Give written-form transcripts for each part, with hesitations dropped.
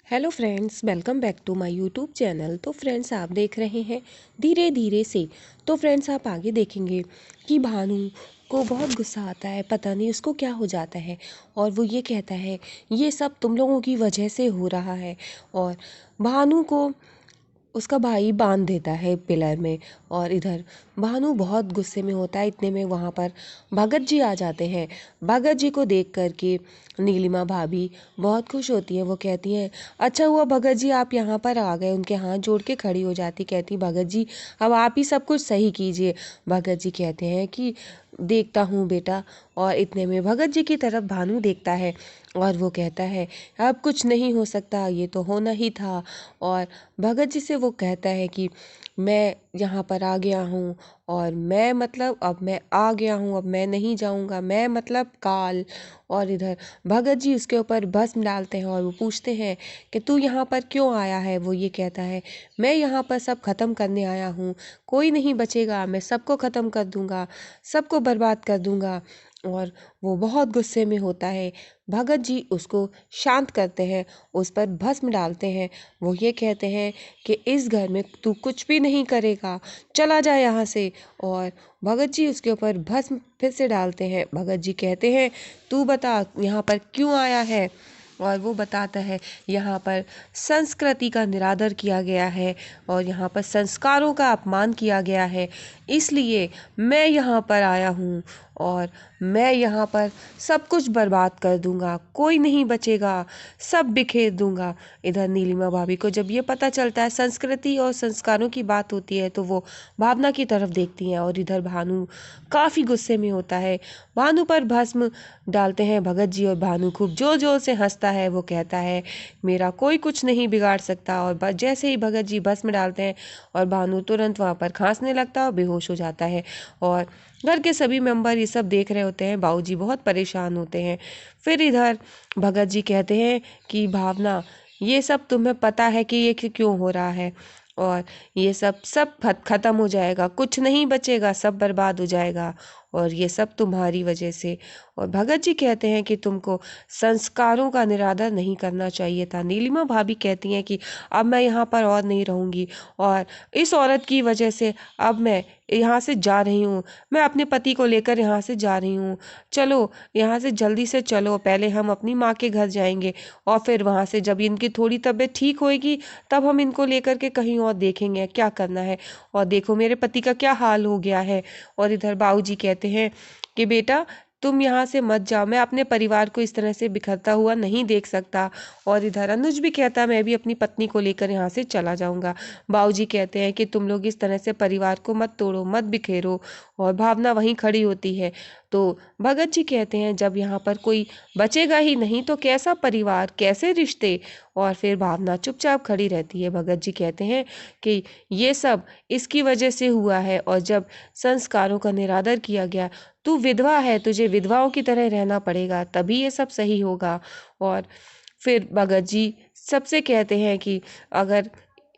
Hello friends, welcome back to my YouTube channel. तो friends, आप देख रहे हैं धीरे धीरे से। तो फ्रेंड्स, आप आगे देखेंगे कि भानु को बहुत गुस्सा आता है। पता नहीं उसको क्या हो जाता है और वो ये कहता है ये सब तुम लोगों की वजह से हो रहा है। और भानु को उसका भाई बांध देता है पिलर में। और इधर भानु बहुत गुस्से में होता है। इतने में वहाँ पर भगत जी आ जाते हैं। भगत जी को देख कर के नीलिमा भाभी बहुत खुश होती हैं। वो कहती हैं अच्छा हुआ भगत जी आप यहाँ पर आ गए। उनके हाथ जोड़ के खड़ी हो जाती, कहती भगत जी अब आप ही सब कुछ सही कीजिए। भगत जी कहते हैं कि देखता हूँ बेटा। और इतने में भगत जी की तरफ भानु देखता है और वो कहता है अब कुछ नहीं हो सकता, ये तो होना ही था। और भगत जी से वो कहता है कि मैं यहाँ पर आ गया हूँ और मैं मतलब अब मैं आ गया हूँ, अब मैं नहीं जाऊँगा, मैं मतलब काल। और इधर भगत जी उसके ऊपर भस्म डालते हैं और वो पूछते हैं कि तू यहाँ पर क्यों आया है। वो ये कहता है मैं यहाँ पर सब खत्म करने आया हूँ, कोई नहीं बचेगा, मैं सबको ख़त्म कर दूँगा, सबको बर्बाद कर दूँगा। और वो बहुत गुस्से में होता है। भगत जी उसको शांत करते हैं, उस पर भस्म डालते हैं। वो ये कहते हैं कि इस घर में तू कुछ भी नहीं करेगा, चला जा यहाँ से। और भगत जी उसके ऊपर भस्म फिर से डालते हैं। भगत जी कहते हैं तू बता यहाँ पर क्यों आया है। और वो बताता है यहाँ पर संस्कृति का निरादर किया गया है और यहाँ पर संस्कारों का अपमान किया गया है, इसलिए मैं यहाँ पर आया हूँ और मैं यहाँ पर सब कुछ बर्बाद कर दूंगा, कोई नहीं बचेगा, सब बिखेर दूंगा। इधर नीलिमा भाभी को जब ये पता चलता है संस्कृति और संस्कारों की बात होती है तो वो भावना की तरफ देखती हैं। और इधर भानु काफ़ी गुस्से में होता है। भानु पर भस्म डालते हैं भगत जी और भानु खूब जोर जोर से हंसता है। वो कहता है मेरा कोई कुछ नहीं बिगाड़ सकता। और जैसे ही भगत जी भस्म डालते हैं और भानु तुरंत वहाँ पर खांसने लगता है और बेहोश हो जाता है। और घर के सभी मेंबर ये सब देख रहे होते हैं। बाबूजी बहुत परेशान होते हैं। फिर इधर भगत जी कहते हैं कि भावना ये सब तुम्हें पता है कि ये क्यों हो रहा है और ये सब सब खत्म हो जाएगा, कुछ नहीं बचेगा, सब बर्बाद हो जाएगा और ये सब तुम्हारी वजह से। और भगत जी कहते हैं कि तुमको संस्कारों का निरादर नहीं करना चाहिए था। नीलिमा भाभी कहती हैं कि अब मैं यहाँ पर और नहीं रहूँगी और इस औरत की वजह से अब मैं यहाँ से जा रही हूँ, मैं अपने पति को लेकर यहाँ से जा रही हूँ। चलो यहाँ से जल्दी से चलो, पहले हम अपनी माँ के घर जाएंगे और फिर वहाँ से जब इनकी थोड़ी तबीयत ठीक होएगी तब हम इनको लेकर के कहीं और देखेंगे क्या करना है। और देखो मेरे पति का क्या हाल हो गया है। और इधर बाबूजी कहते हैं कि बेटा तुम यहाँ से मत जाओ, मैं अपने परिवार को इस तरह से बिखरता हुआ नहीं देख सकता। और इधर अनुज भी कहता है मैं भी अपनी पत्नी को लेकर यहाँ से चला जाऊंगा। बाबूजी कहते हैं कि तुम लोग इस तरह से परिवार को मत तोड़ो, मत बिखेरो। और भावना वहीं खड़ी होती है। तो भगत जी कहते हैं जब यहाँ पर कोई बचेगा ही नहीं तो कैसा परिवार, कैसे रिश्ते। और फिर भावना चुपचाप खड़ी रहती है। भगत जी कहते हैं कि ये सब इसकी वजह से हुआ है और जब संस्कारों का निरादर किया गया, तू विधवा है, तुझे विधवाओं की तरह रहना पड़ेगा, तभी ये सब सही होगा। और फिर भगत जी सबसे कहते हैं कि अगर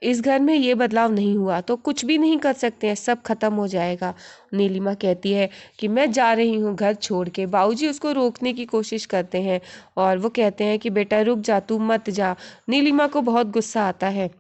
इस घर में ये बदलाव नहीं हुआ तो कुछ भी नहीं कर सकते हैं, सब खत्म हो जाएगा। नीलिमा कहती है कि मैं जा रही हूँ घर छोड़ के। बाबूजी उसको रोकने की कोशिश करते हैं और वो कहते हैं कि बेटा रुक जा, तू मत जा। नीलिमा को बहुत गुस्सा आता है।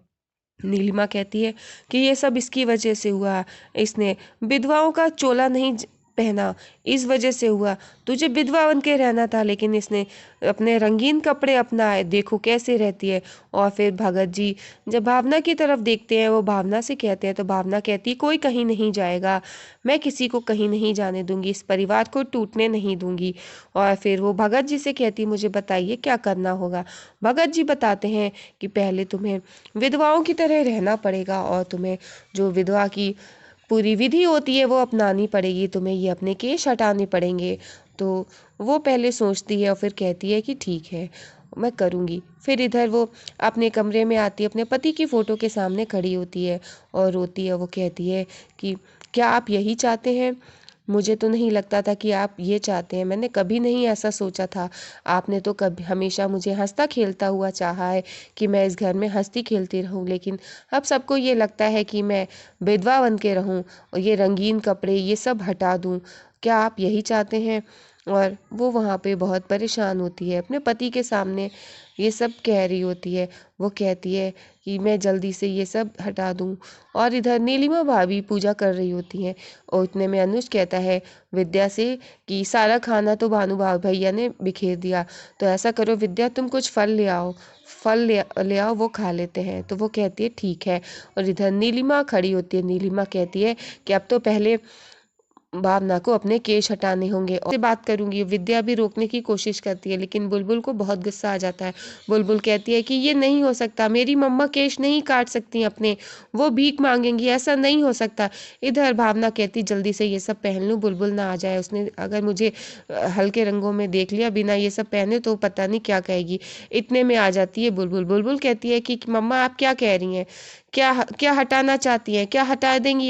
नीलिमा कहती है कि ये सब इसकी वजह से हुआ, इसने विधवाओं का चोला नहीं पहना, इस वजह से हुआ। तुझे विधवा बन के रहना था लेकिन इसने अपने रंगीन कपड़े अपनाए, देखो कैसे रहती है। और फिर भगत जी जब भावना की तरफ देखते हैं, वो भावना से कहते हैं तो भावना कहती है कोई कहीं नहीं जाएगा, मैं किसी को कहीं नहीं जाने दूंगी, इस परिवार को टूटने नहीं दूंगी। और फिर वो भगत जी से कहती मुझे बताइए क्या करना होगा। भगत जी बताते हैं कि पहले तुम्हें विधवाओं की तरह रहना पड़ेगा और तुम्हें जो विधवा की पूरी विधि होती है वो अपनानी पड़ेगी, तुम्हें ये अपने केश हटाने पड़ेंगे। तो वो पहले सोचती है और फिर कहती है कि ठीक है मैं करूँगी। फिर इधर वो अपने कमरे में आती है, अपने पति की फ़ोटो के सामने खड़ी होती है और रोती है। वो कहती है कि क्या आप यही चाहते हैं? मुझे तो नहीं लगता था कि आप ये चाहते हैं, मैंने कभी नहीं ऐसा सोचा था। आपने तो कभी हमेशा मुझे हंसता खेलता हुआ चाहा है कि मैं इस घर में हंसती खेलती रहूं, लेकिन अब सबको ये लगता है कि मैं विधवा बन के रहूं और ये रंगीन कपड़े ये सब हटा दूं। क्या आप यही चाहते हैं? और वो वहाँ पे बहुत परेशान होती है, अपने पति के सामने ये सब कह रही होती है। वो कहती है कि मैं जल्दी से ये सब हटा दूँ। और इधर नीलिमा भाभी पूजा कर रही होती हैं और इतने में अनुज कहता है विद्या से कि सारा खाना तो भानु भैया ने बिखेर दिया, तो ऐसा करो विद्या तुम कुछ फल ले आओ, फल ले आओ, वो खा लेते हैं। तो वो कहती है ठीक है। और इधर नीलिमा खड़ी होती है। नीलिमा कहती है कि अब तो पहले भावना को अपने केश हटाने होंगे और से बात करूंगी। विद्या भी रोकने की कोशिश करती है लेकिन बुलबुल को बहुत गुस्सा आ जाता है। बुलबुल कहती है कि ये नहीं हो सकता, मेरी मम्मा केश नहीं काट सकती अपने, वो भीख मांगेंगी, ऐसा नहीं हो सकता। इधर भावना कहती जल्दी से ये सब पहन लूं, बुलबुल ना आ जाए, उसने अगर मुझे हल्के रंगों में देख लिया बिना ये सब पहने तो पता नहीं क्या कहेगी। इतने में आ जाती है बुलबुल। बुलबुल कहती है कि मम्मा आप क्या कह रही हैं, क्या क्या हटाना चाहती हैं, क्या हटा देंगी